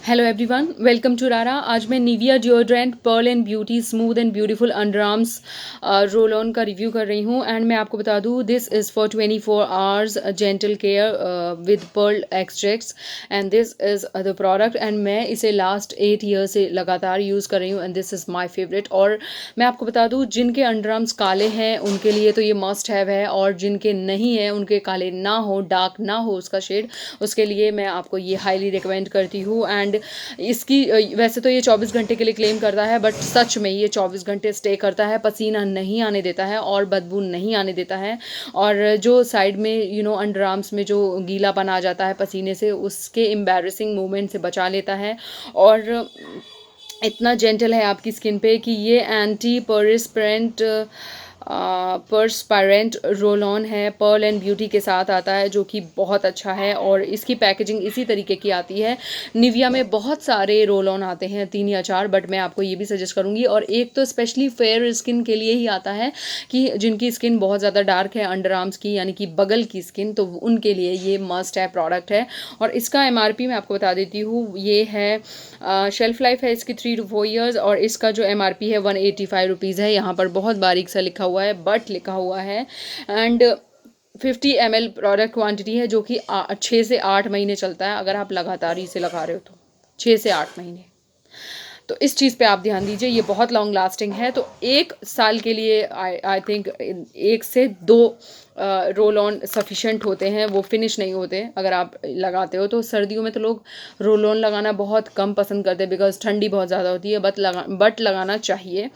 Hello everyone, welcome to रारा। आज मैं Nivea deodorant Perl and beauty smooth and beautiful underarms roll on का review कर रही हूँ। एंड मैं आपको बता दूँ, this is for 24 hours gentle care with Perl extracts and this is the product. And मैं इसे लास्ट 8 ईयर से लगातार यूज़ कर रही हूँ and this is my favourite. और मैं आपको बता दूँ, जिनके अंडरआर्म्स काले हैं उनके लिए तो ये मस्ट हैव है, और जिनके नहीं हैं, उनके काले ना हो, डार्क ना हो उसका शेड, उसके लिए मैं आपको ये हाईली रिकमेंड करती हूँ। एंड इसकी वैसे तो ये 24 घंटे के लिए क्लेम करता है, बट सच में ये 24 घंटे स्टे करता है, पसीना नहीं आने देता है और बदबू नहीं आने देता है। और जो साइड में अंडर आर्म्स में जो गीलापन आ जाता है पसीने से, उसके एम्बैरेसिंग मूवमेंट से बचा लेता है। और इतना जेंटल है आपकी स्किन पे कि ये एंटी परस्पिरेंट परस्पायरेंट रोल ऑन है, पर्ल एंड ब्यूटी के साथ आता है, जो कि बहुत अच्छा है। और इसकी पैकेजिंग इसी तरीके की आती है। निविया में बहुत सारे रोल ऑन आते हैं, 3 या 4, बट मैं आपको ये भी सजेस्ट करूँगी। और एक तो स्पेशली फेयर स्किन के लिए ही आता है, कि जिनकी स्किन बहुत ज़्यादा डार्क है, अंडर आर्म्स की यानी कि बगल की स्किन, तो उनके लिए ये मस्ट है प्रोडक्ट है। और इसका एमआरपी मैं आपको बता देती हूँ, ये है शेल्फ लाइफ है इसकी 3 to 4 ईयर्स, और इसका जो एमआरपी है 185 रुपीज़ है। यहाँ पर बहुत बारीक सा लिखा हुआ है, बट लिखा हुआ है। एंड 50 ml प्रोडक्ट क्वांटिटी है, जो कि 6 से 8 महीने चलता है, अगर आप लगातार इसे लगा रहे हो तो 6 से 8 महीने। तो इस चीज़ पे आप ध्यान दीजिए, ये बहुत लॉन्ग लास्टिंग है। तो 1 साल के लिए आई थिंक 1 से 2 रोल ऑन सफिशेंट होते हैं, वो फिनिश नहीं होते अगर आप लगाते हो तो। सर्दियों में तो लोग रोल ऑन लगाना बहुत कम पसंद करते हैं, बिकॉज ठंडी बहुत ज़्यादा होती है, बट लगाना चाहिए।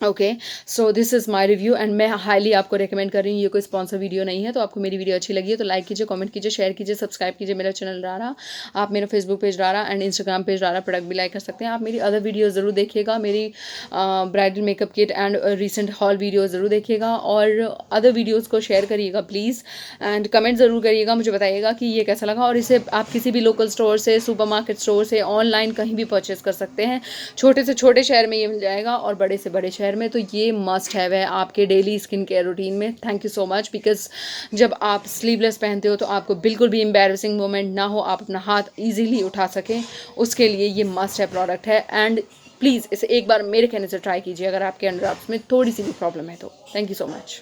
Okay, so this is my review and मैं हाईली आपको रिकमेंड कर रही हूँ। ये कोई स्पॉन्सर वीडियो नहीं है। तो आपको मेरी वीडियो अच्छी लगी है तो लाइक कीजिए, कमेंट कीजिए, शेयर कीजिए, सब्सक्राइब कीजिए मेरा चैनल रारा। आप मेरा फेसबुक पेज रारा एंड इंस्टाग्राम पेज रारा प्रोडक्ट भी लाइक कर सकते हैं। आप मेरी अदर वीडियो ज़रूर देखिएगा, मेरी bridal makeup kit and recent hall video ज़रूर देखिएगा, और अदर वीडियोज़ को शेयर करिएगा प्लीज़, एंड कमेंट ज़रूर करिएगा, मुझे बताइएगा कि ये कैसा लगा। और इसे आप किसी भी लोकल स्टोर से, सुपरमार्केट स्टोर से, ऑनलाइन कहीं भी परचेज़ कर सकते हैं। छोटे से छोटे शहर में ये मिल जाएगा, और बड़े से बड़े शहर में। तो ये मस्ट हैव है आपके डेली स्किन केयर रूटीन में। Thank you so much, because जब आप स्लीवलेस पहनते हो तो आपको बिल्कुल भी एम्बैरेसिंग मोमेंट ना हो, आप अपना हाथ ईजीली उठा सकें, उसके लिए ये मस्ट है प्रोडक्ट है। एंड प्लीज़ इसे एक बार मेरे कहने से ट्राई कीजिए, अगर आपके अंडरआर्म्स में थोड़ी सी भी प्रॉब्लम है तो। Thank you so much.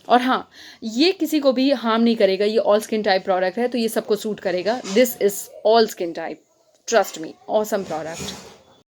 और हाँ, ये किसी को भी हार्म नहीं करेगा, ये ऑल स्किन टाइप प्रोडक्ट है, तो ये सबको सूट करेगा। This is all skin type, trust me, awesome product.